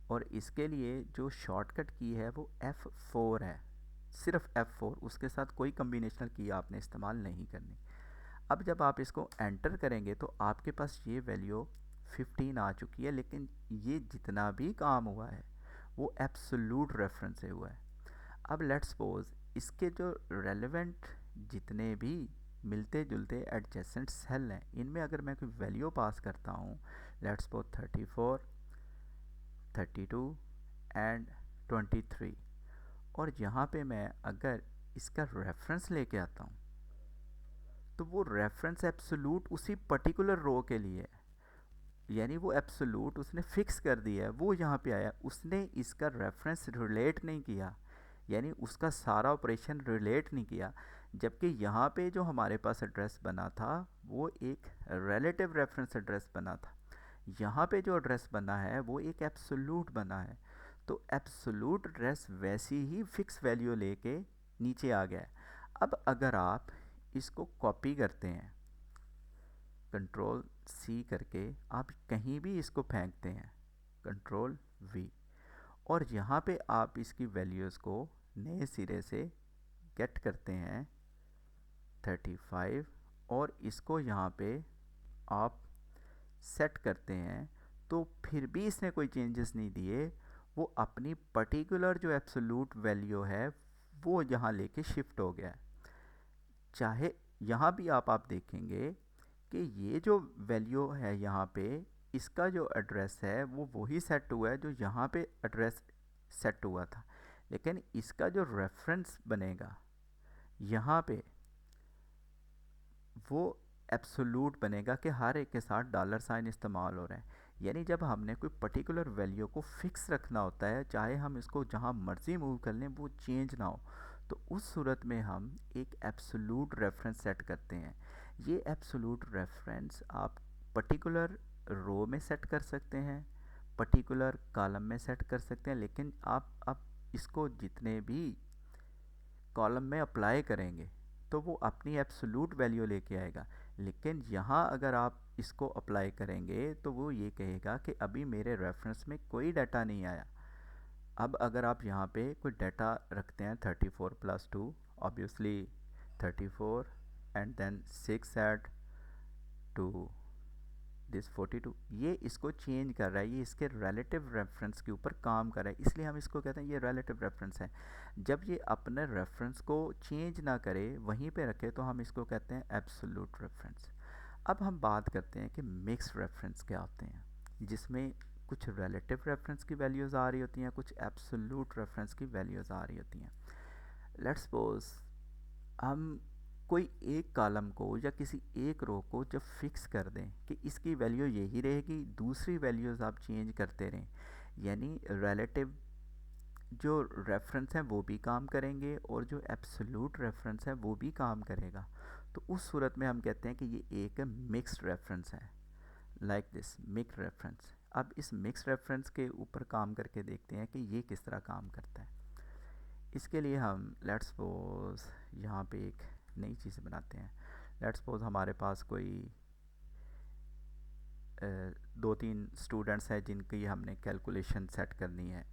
और इसके लिए जो शॉर्टकट की है वो F4 है, सिर्फ F4, उसके साथ कोई कम्बिनेशनल की आपने इस्तेमाल नहीं करनी। अब जब आप इसको एंटर करेंगे तो आपके पास ये वैल्यू 15 आ चुकी है, लेकिन ये जितना भी काम हुआ है वो एब्सोल्यूट रेफरेंस से हुआ है। अब लेट्स सपोज इसके जो रेलेवेंट जितने भी मिलते जुलते एडजेसेंट सेल हैं इनमें अगर मैं कोई वैल्यू पास करता हूँ, लेट्स सपोज 34, 32 एंड 23, और यहाँ पे मैं अगर इसका रेफरेंस लेके आता हूँ तो वो रेफरेंस एब्सोल्यूट उसी पर्टिकुलर रो के लिए है, यानी वो एब्सोल्यूट उसने फिक्स कर दिया है, वो यहाँ पे आया, उसने इसका रेफरेंस रिलेट नहीं किया, यानी उसका सारा ऑपरेशन रिलेट नहीं किया। जबकि यहाँ पे जो हमारे पास एड्रेस बना था वो एक रिलेटिव रेफरेंस एड्रेस बना था, यहाँ पे जो एड्रेस बना है वो एक एब्सोल्यूट बना है। तो एब्सोल्यूट एड्रेस वैसी ही फिक्स वैल्यू लेके नीचे आ गया है। अब अगर आप इसको कॉपी करते हैं कंट्रोल C करके, आप कहीं भी इसको फेंकते हैं कंट्रोल V, और यहाँ पे आप इसकी वैल्यूज़ को नए सिरे से गेट करते हैं 35, और इसको यहाँ पे आप सेट करते हैं, तो फिर भी इसने कोई चेंजेस नहीं दिए, वो अपनी पर्टिकुलर जो एब्सोल्यूट वैल्यू है वो यहाँ लेके शिफ्ट हो गया है। चाहे यहाँ भी आप देखेंगे कि ये जो वैल्यू है यहाँ पे इसका जो एड्रेस है वो वही सेट हुआ है जो यहाँ पे एड्रेस सेट हुआ था, लेकिन इसका जो रेफरेंस बनेगा यहाँ पे वो एब्सोल्यूट बनेगा कि हर एक के साथ डॉलर साइन इस्तेमाल हो रहा है। यानी जब हमने कोई पर्टिकुलर वैल्यू को फिक्स रखना होता है, चाहे हम इसको जहाँ मर्जी मूव कर लें वो चेंज ना हो, तो उस सूरत में हम एक एब्सोल्यूट रेफरेंस सेट करते हैं। ये एब्सोल्यूट रेफरेंस आप पर्टिकुलर रो में सेट कर सकते हैं, पर्टिकुलर कॉलम में सेट कर सकते हैं, लेकिन आप इसको जितने भी कॉलम में अप्लाई करेंगे तो वो अपनी एब्सोल्यूट वैल्यू लेके आएगा। लेकिन यहाँ अगर आप इसको अप्लाई करेंगे तो वो ये कहेगा कि अभी मेरे रेफरेंस में कोई डाटा नहीं आया। अब अगर आप यहाँ पे कोई डाटा रखते हैं 34 plus 2, obviously 34 and then 6 add to this 42, ये इसको चेंज कर रहा है, ये इसके रिलेटिव रेफरेंस के ऊपर काम कर रहा है, इसलिए हम इसको कहते हैं ये रिलेटिव रेफरेंस है। जब ये अपने रेफरेंस को चेंज ना करे, वहीं पे रखे, तो हम इसको कहते हैं एब्सोल्यूट रेफरेंस। अब हम बात करते हैं कि मिक्स रेफरेंस क्या होते हैं, जिसमें कुछ रिलेटिव रेफरेंस की वैल्यूज़ आ रही होती हैं, कुछ एब्सोल्यूट रेफरेंस की वैल्यूज़ आ रही होती हैं। लेट्स सपोज हम कोई एक कॉलम को या किसी एक रो को जब फिक्स कर दें कि इसकी वैल्यू यही रहेगी, दूसरी वैल्यूज़ आप चेंज करते रहें, यानी रिलेटिव जो रेफरेंस हैं वो भी काम करेंगे और जो एब्सोल्यूट रेफरेंस है वो भी काम करेगा, तो उस सूरत में हम कहते हैं कि ये एक मिक्स्ड रेफरेंस है, लाइक दिस मिक्स्ड रेफरेंस। अब इस मिक्स्ड रेफरेंस के ऊपर काम करके देखते हैं कि ये किस तरह काम करता है। इसके लिए हम लेट्स सपोज यहाँ पे एक नई चीज़ बनाते हैं। लेट्स सपोज हमारे पास कोई 2-3 स्टूडेंट्स हैं जिनकी हमने कैलकुलेशन सेट करनी है।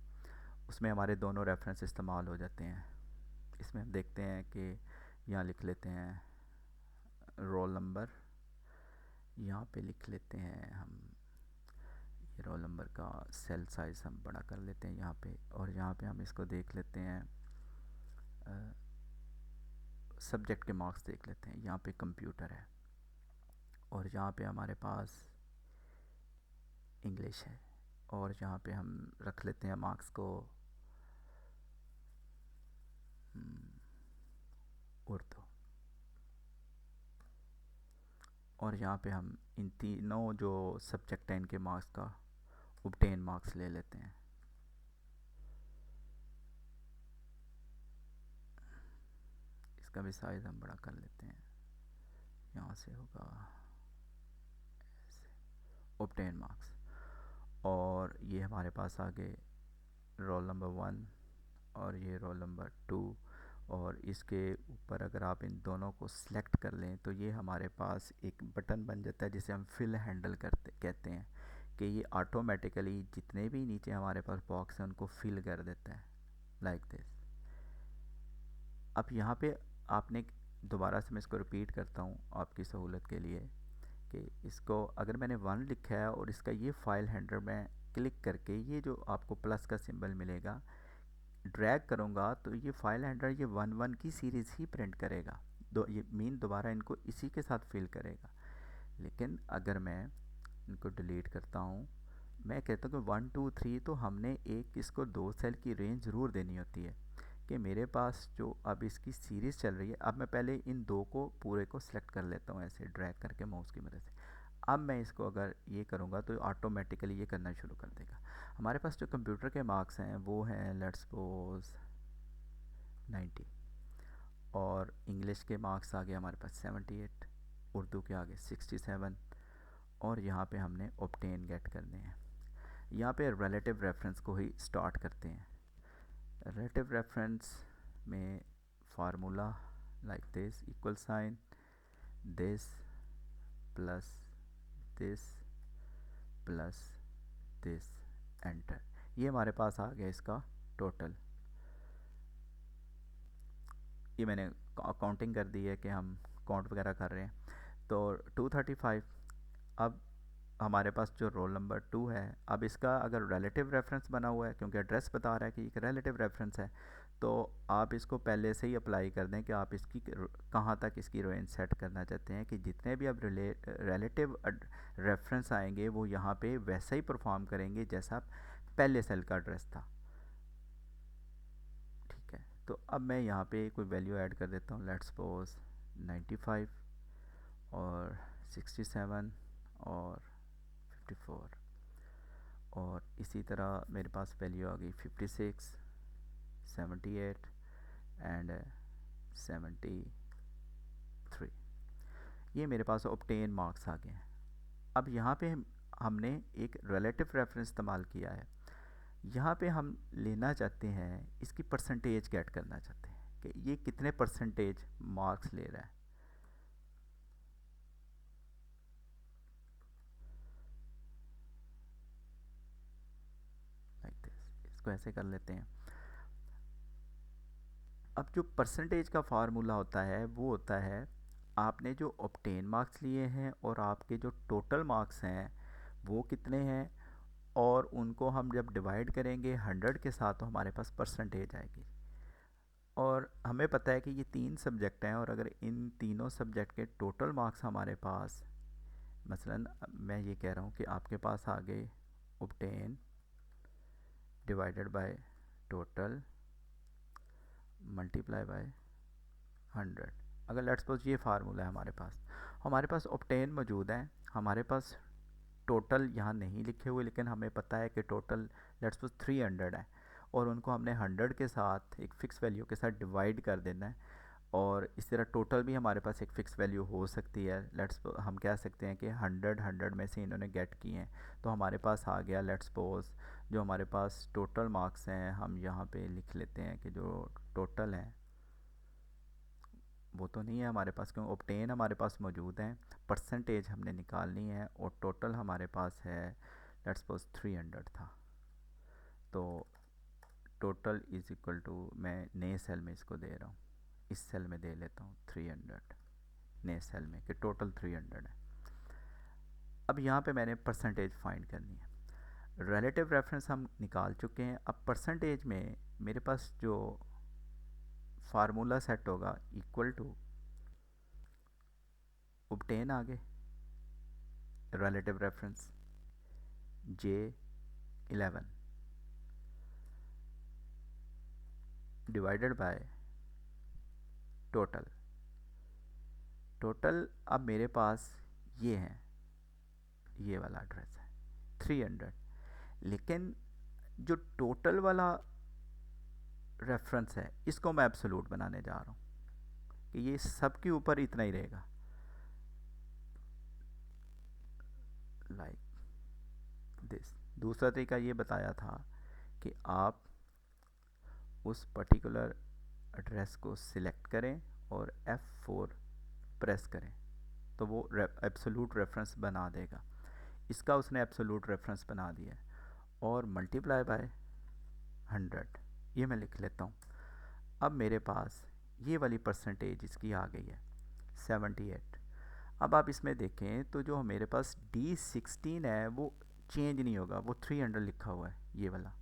उसमें हमारे दोनों रेफरेंस इस्तेमाल हो जाते हैं। इसमें हम देखते हैं कि यहाँ लिख लेते हैं रोल नंबर, यहाँ पे लिख लेते हैं हम ये रोल नंबर का सेल साइज़ हम बड़ा कर लेते हैं यहाँ पे, और यहाँ पे हम इसको देख लेते हैं सब्जेक्ट के मार्क्स देख लेते हैं। यहाँ पे कंप्यूटर है और यहाँ पे हमारे पास इंग्लिश है, और यहाँ पे हम रख लेते हैं मार्क्स को उर्दू, और यहाँ पे हम इन तीनों जो सब्जेक्ट हैं इनके मार्क्स का ऑब्टेन मार्क्स ले लेते हैं। इसका भी साइज़ हम बड़ा कर लेते हैं, यहाँ से होगा ऑब्टेन मार्क्स। और ये हमारे पास आगे रोल नंबर 1 और ये रोल नंबर 2, और इसके ऊपर अगर आप इन दोनों को सिलेक्ट कर लें तो ये हमारे पास एक बटन बन जाता है जिसे हम फिल हैंडल कहते हैं, कि ये ऑटोमेटिकली जितने भी नीचे हमारे पास बॉक्स हैं उनको फिल कर देता है लाइक दिस। अब यहाँ पे आपने दोबारा से मैं इसको रिपीट करता हूँ आपकी सहूलत के लिए, कि इसको अगर मैंने 1 लिखा है और इसका ये फाइल हैंडलर में क्लिक करके ये जो आपको प्लस का सिंबल मिलेगा ड्रैग करूँगा तो ये फाइल हैंडलर ये 1-1 की सीरीज़ ही प्रिंट करेगा, ये मीन दोबारा इनको इसी के साथ फिल करेगा। लेकिन अगर मैं इनको डिलीट करता हूँ, मैं कहता हूँ कि 1 2 3 तो हमने एक इसको 2 सेल की रेंज ज़रूर देनी होती है, कि मेरे पास जो अब इसकी सीरीज़ चल रही है। अब मैं पहले इन दो को पूरे को सिलेक्ट कर लेता हूँ ऐसे ड्रैग करके माउस की मदद से। अब मैं इसको अगर ये करूँगा तो ऑटोमेटिकली ये करना शुरू कर देगा। हमारे पास जो कंप्यूटर के मार्क्स हैं वो हैं लेट्स सपोज 90, और इंग्लिश के मार्क्स आ गए हमारे पास 78, उर्दू के आगे 67, और यहाँ पे हमने ऑब्टेन गेट करने हैं। यहाँ पे रिलेटिव रेफरेंस को ही स्टार्ट करते हैं। रिलेटिव रेफरेंस में formula like this, equal sign this plus this plus this, enter. ये हमारे पास आ गया इसका टोटल। ये मैंने काउंटिंग कर दी है कि हम काउंट वगैरह कर रहे हैं। तो 235। अब हमारे पास जो रोल नंबर 2 है, अब इसका अगर रिलेटिव रेफरेंस बना हुआ है क्योंकि एड्रेस बता रहा है कि एक रिलेटिव रेफरेंस है, तो आप इसको पहले से ही अप्लाई कर दें कि आप इसकी कहाँ तक इसकी रेंज सेट करना चाहते हैं, कि जितने भी अब रिलेटिव रेफरेंस आएंगे वो यहाँ पे वैसा ही परफॉर्म करेंगे जैसा पहले सेल का एड्रेस था। ठीक है, तो अब मैं यहाँ पे कोई वैल्यू ऐड कर देता हूँ, लेट्स सपोज 95 और 67 और 54, और इसी तरह मेरे पास वैल्यू आ गई 56, 78 एंड 73। ये मेरे पास ऑब्टेन मार्क्स आ गए हैं। अब यहाँ पे हमने एक रिलेटिव रेफरेंस इस्तेमाल किया है। यहाँ पे हम लेना चाहते हैं इसकी परसेंटेज गेट करना चाहते हैं कि ये कितने परसेंटेज मार्क्स ले रहा है। लाइक दिस, इसको ऐसे कर लेते हैं। अब जो परसेंटेज का फार्मूला होता है वो होता है आपने जो ऑब्टेन मार्क्स लिए हैं और आपके जो टोटल मार्क्स हैं वो कितने हैं, और उनको हम जब डिवाइड करेंगे 100 के साथ तो हमारे पास परसेंटेज आएगी। और हमें पता है कि ये 3 सब्जेक्ट हैं, और अगर इन तीनों सब्जेक्ट के टोटल मार्क्स हमारे पास, मसलन मैं ये कह रहा हूँ कि आपके पास आ गए obtain divided by total multiply by 100। अगर लेट्स सपोज ये फार्मूला है हमारे पास ऑब्टेन मौजूद है, हमारे पास टोटल यहाँ नहीं लिखे हुए, लेकिन हमें पता है कि टोटल लेट्स सपोज 300 है, और उनको हमने 100 के साथ एक फ़िक्स वैल्यू के साथ डिवाइड कर देना है। और इस तरह टोटल भी हमारे पास एक फ़िक्स वैल्यू हो सकती है। लेट्स हम कह सकते हैं कि 100 में से इन्होंने गेट किए हैं, तो हमारे पास आ गया लेट्स सपोज जो हमारे पास टोटल मार्क्स हैं, हम यहाँ पे लिख लेते हैं कि जो टोटल हैं वो तो नहीं है हमारे पास, क्यों ऑब्टेन हमारे पास मौजूद हैं, परसेंटेज हमने निकालनी है और टोटल हमारे पास है लेट्स सपोज 300 था। तो टोटल इज़ इक्वल टू, मैं नए सेल में इसको दे रहा हूँ, इस सेल में दे लेता हूँ 300 नए सेल में कि टोटल 300 है। अब यहाँ पे मैंने परसेंटेज फाइंड करनी है। रिलेटिव रेफरेंस हम निकाल चुके हैं। अब परसेंटेज में मेरे पास जो फार्मूला सेट होगा इक्वल टू ऑब्टेन आगे relative reference J11 divided by total. Total अब मेरे पास ये है, ये वाला एड्रेस है 300, लेकिन जो टोटल वाला रेफरेंस है इसको मैं एब्सोल्यूट बनाने जा रहा हूँ कि ये सब के ऊपर इतना ही रहेगा, लाइक दिस। दूसरा तरीका ये बताया था कि आप उस पर्टिकुलर एड्रेस को सिलेक्ट करें और F4 प्रेस करें तो वो एब्सोल्यूट रेफरेंस बना देगा। इसका उसने एब्सोल्यूट रेफरेंस बना दिया है। और मल्टीप्लाई बाय 100 ये मैं लिख लेता हूँ। अब मेरे पास ये वाली परसेंटेज इसकी आ गई है 78। अब आप इसमें देखें तो जो मेरे पास D16 है वो चेंज नहीं होगा, वो 300 लिखा हुआ है ये वाला।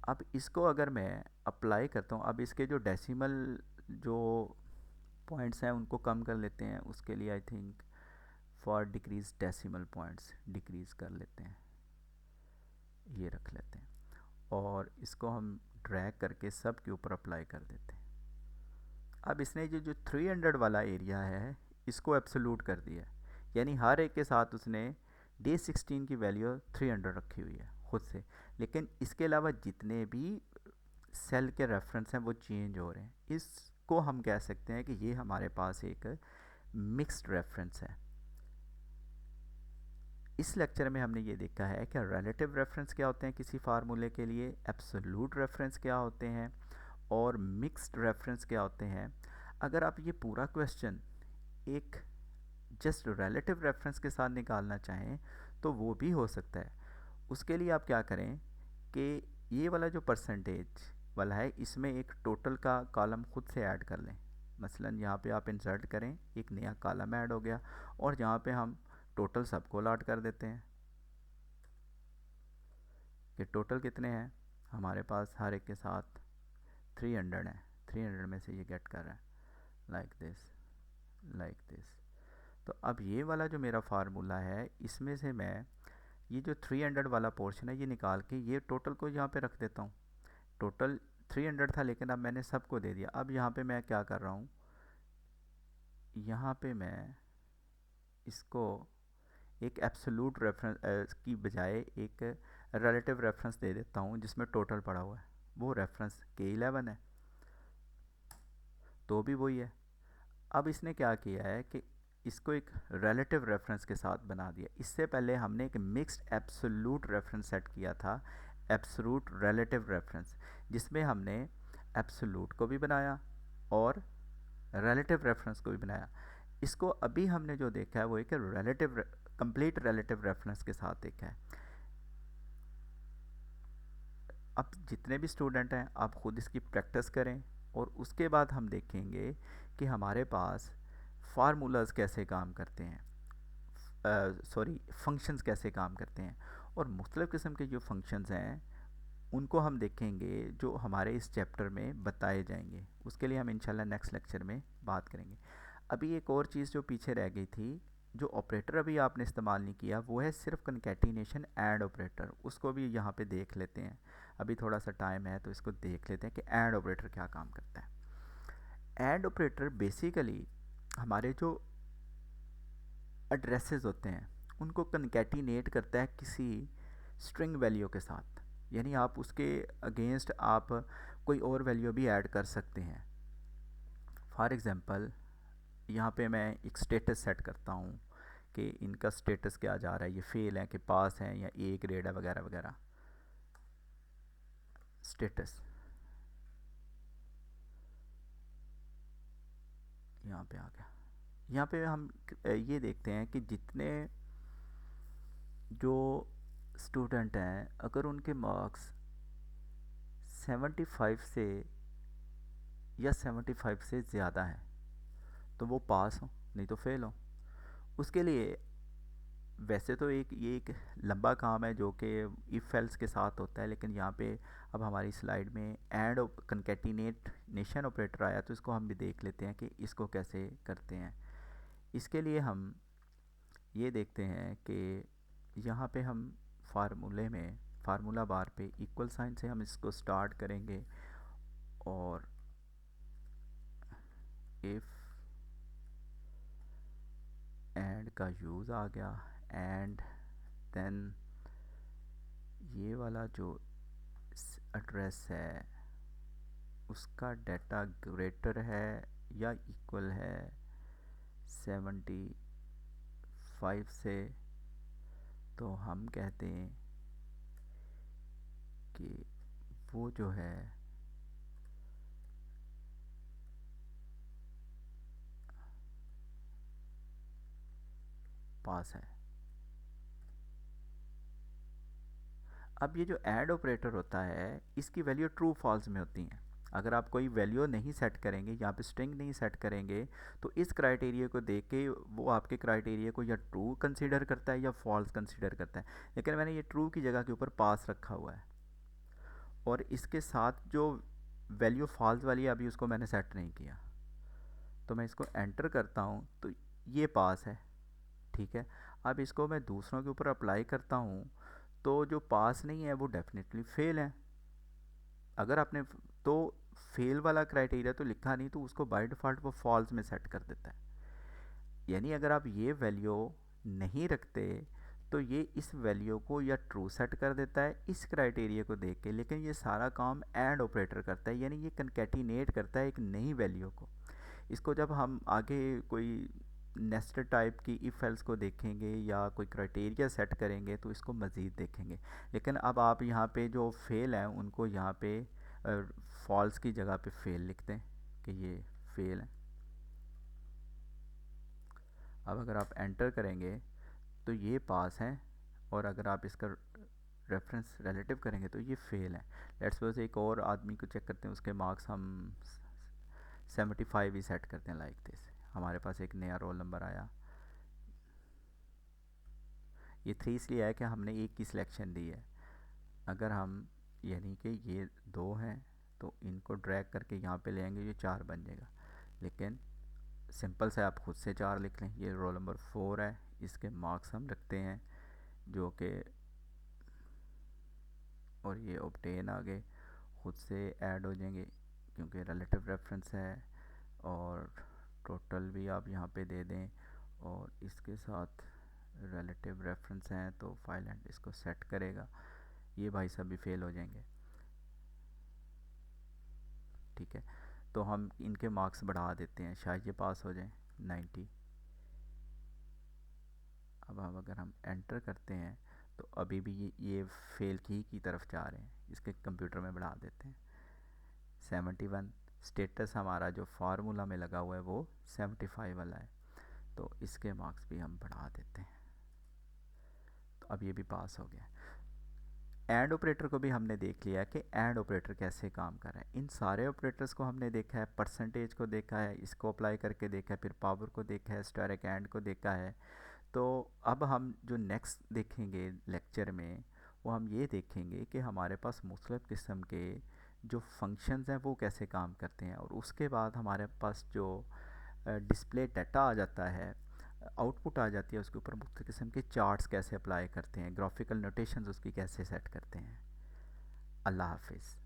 अब इसको अगर मैं अप्लाई करता हूँ, अब इसके जो डेसिमल जो पॉइंट्स हैं उनको कम कर लेते हैं, उसके लिए I think for decrease decimal points decrease कर लेते हैं, ये रख लेते हैं और इसको हम ड्रैग करके सब के ऊपर अप्लाई कर देते हैं। अब इसने जो 300 वाला एरिया है इसको एब्सोल्यूट कर दिया, यानी हर एक के साथ उसने D16 की वैल्यू 300 रखी हुई है खुद से, लेकिन इसके अलावा जितने भी सेल के रेफरेंस हैं वो चेंज हो रहे हैं। इसको हम कह सकते हैं कि ये हमारे पास एक मिक्स्ड रेफरेंस है। इस लेक्चर में हमने ये देखा है कि रिलेटिव रेफरेंस क्या होते हैं किसी फार्मूले के लिए, एब्सोल्यूट रेफरेंस क्या होते हैं और मिक्स्ड रेफरेंस क्या होते हैं। अगर आप ये पूरा क्वेश्चन एक जस्ट रिलेटिव रेफरेंस के साथ निकालना चाहें तो वो भी हो सकता है। उसके लिए आप क्या करें कि ये वाला जो परसेंटेज वाला है इसमें एक टोटल का कॉलम खुद से ऐड कर लें। मसलन यहाँ पे आप इंसर्ट करें, एक नया कॉलम ऐड हो गया और यहाँ पे हम टोटल सबको अलॉट कर देते हैं कि टोटल कितने हैं हमारे पास, हर एक के साथ 300 है, 300 में से ये गेट कर रहा है लाइक दिस लाइक दिस। तो अब ये वाला जो मेरा फार्मूला है इसमें से मैं ये जो 300 वाला पोर्शन है ये निकाल के ये टोटल को यहाँ पे रख देता हूँ। टोटल 300 था लेकिन अब मैंने सबको दे दिया। अब यहाँ पे मैं क्या कर रहा हूँ, यहाँ पे मैं इसको एक एब्सोल्यूट रेफरेंस की बजाय एक रिलेटिव रेफरेंस दे देता हूँ जिसमें टोटल पड़ा हुआ है, वो रेफरेंस K11 है, तो भी वही है। अब इसने क्या किया है कि इसको एक रिलेटिव रेफरेंस के साथ बना दिया। इससे पहले हमने एक मिक्स्ड एब्सोल्यूट रेफरेंस सेट किया था, एब्सोल्यूट रिलेटिव रेफरेंस, जिसमें हमने एब्सोल्यूट को भी बनाया और रिलेटिव रेफरेंस को भी बनाया। इसको अभी हमने जो देखा है वो एक रिलेटिव कंप्लीट रिलेटिव रेफरेंस के साथ देखा है। अब जितने भी स्टूडेंट हैं आप खुद इसकी प्रैक्टिस करें और उसके बाद हम देखेंगे कि हमारे पास फार्मूलाज कैसे काम करते हैं, फंक्शंस कैसे काम करते हैं, और मुख्तलिफ़ किस्म के जो फंक्शंस हैं उनको हम देखेंगे जो हमारे इस चैप्टर में बताए जाएंगे। उसके लिए हम इंशाल्लाह नेक्स्ट लेक्चर में बात करेंगे। अभी एक और चीज़ जो पीछे रह गई थी, जो ऑपरेटर अभी आपने इस्तेमाल नहीं किया, वो है सिर्फ कंकैटिनेशन एंड ऑपरेटर। उसको भी यहाँ पे देख लेते हैं, अभी थोड़ा सा टाइम है तो इसको देख लेते हैं कि एंड ऑपरेटर क्या काम करता है। एंड ऑपरेटर बेसिकली हमारे जो एड्रेसेस होते हैं उनको कंकैटिनेट करता है किसी स्ट्रिंग वैल्यू के साथ, यानी आप उसके अगेंस्ट आप कोई और वैल्यू भी ऐड कर सकते हैं। फॉर एग्ज़ाम्पल यहाँ पे मैं एक स्टेटस सेट करता हूँ कि इनका स्टेटस क्या जा रहा है, ये फेल है कि पास है या ए ग्रेड है वगैरह वगैरह। स्टेटस यहाँ पे आ गया। यहाँ पे हम ये देखते हैं कि जितने जो स्टूडेंट हैं अगर उनके मार्क्स 75 से या 75 से ज़्यादा हैं तो वो पास हो, नहीं तो फेल हो। उसके लिए वैसे तो ये एक लंबा काम है जो कि इफ़ एल्स के साथ होता है, लेकिन यहाँ पे अब हमारी स्लाइड में एंड कंकैटिनेशन ऑपरेटर आया तो इसको हम भी देख लेते हैं कि इसको कैसे करते हैं। इसके लिए हम ये देखते हैं कि यहाँ पे हम फार्मूला बार पे इक्वल साइन से हम इसको स्टार्ट करेंगे और इफ़ एंड का यूज़ आ गया एंड देन ये वाला जो एड्रेस है उसका डाटा ग्रेटर है या इक्वल है 75 से, तो हम कहते हैं कि वो जो है पास है। अब ये जो ऐड ऑपरेटर होता है इसकी वैल्यू ट्रू फॉल्स में होती हैं। अगर आप कोई वैल्यू नहीं सेट करेंगे, यहाँ पे स्ट्रिंग नहीं सेट करेंगे, तो इस क्राइटेरिया को देख के वो आपके क्राइटेरिया को या ट्रू कंसीडर करता है या फॉल्स कंसीडर करता है। लेकिन मैंने ये ट्रू की जगह के ऊपर पास रखा हुआ है और इसके साथ जो वैल्यू फॉल्स वाली है अभी उसको मैंने सेट नहीं किया, तो मैं इसको एंटर करता हूँ तो ये पास है। ठीक है, अब इसको मैं दूसरों के ऊपर अप्लाई करता हूँ तो जो पास नहीं है वो डेफिनेटली फेल है। अगर आपने तो फेल वाला क्राइटेरिया तो लिखा नहीं तो उसको बाय डिफ़ॉल्ट वो फॉल्स में सेट कर देता है। यानी अगर आप ये वैल्यू नहीं रखते तो ये इस वैल्यू को या ट्रू सेट कर देता है इस क्राइटेरिया को देख के, लेकिन ये सारा काम एंड ऑपरेटर करता है, यानी ये कंकैटिनेट करता है एक नई वैल्यू को। इसको जब हम आगे कोई नेस्टेड टाइप की इफ़ एल्स को देखेंगे या कोई क्राइटेरिया सेट करेंगे तो इसको मज़ीद देखेंगे। लेकिन अब आप यहाँ पे जो फेल हैं उनको यहाँ पे फॉल्स की जगह पे फेल लिखते हैं कि ये फेल है। अब अगर आप एंटर करेंगे तो ये पास है और अगर आप इसका रेफरेंस रिलेटिव करेंगे तो ये फेल है। लेट्स सपोज एक और आदमी को चेक करते हैं, उसके मार्क्स हम 75 ही सेट करते हैं लाइक दिस। हमारे पास एक नया रोल नंबर आया, ये 3 इसलिए है कि हमने एक की सिलेक्शन दी है। अगर हम यानी कि ये 2 हैं तो इनको ड्रैग करके यहाँ पे ले आएंगे, ये 4 बन जाएगा। लेकिन सिंपल से आप खुद से 4 लिख लें। ये रोल नंबर 4 है, इसके मार्क्स हम रखते हैं जो कि, और ये ऑब्टेन आगे खुद से ऐड हो जाएंगे क्योंकि रिलेटिव रेफरेंस है, और टोटल भी आप यहाँ पे दे दें और इसके साथ रिलेटिव रेफरेंस हैं तो फाइल एंड इसको सेट करेगा। ये भाई सब भी फेल हो जाएंगे। ठीक है, तो हम इनके मार्क्स बढ़ा देते हैं, शायद ये पास हो जाए 90। अब अगर हम एंटर करते हैं तो अभी भी ये फेल की तरफ जा रहे हैं, इसके कंप्यूटर में बढ़ा देते हैं 71। स्टेटस हमारा जो फार्मूला में लगा हुआ है वो 75 वाला है, तो इसके मार्क्स भी हम बढ़ा देते हैं, तो अब ये भी पास हो गया। एंड ऑपरेटर को भी हमने देख लिया कि एंड ऑपरेटर कैसे काम कर रहा है। इन सारे ऑपरेटर्स को हमने देखा है, परसेंटेज को देखा है, इसको अप्लाई करके देखा है, फिर पावर को देखा है, स्टेरिक एंड को देखा है। तो अब हम जो नेक्स्ट देखेंगे लेक्चर में वो हम ये देखेंगे कि हमारे पास मुख्तलिफ़ किस्म के जो फंक्शंस हैं वो कैसे काम करते हैं, और उसके बाद हमारे पास जो डिस्प्ले डाटा आ जाता है, आउटपुट आ जाती है, उसके ऊपर मुख्तलिफ़ किस्म के चार्ट्स कैसे अप्लाई करते हैं, ग्राफिकल नोटेशंस उसकी कैसे सेट करते हैं। अल्लाह हाफिज़।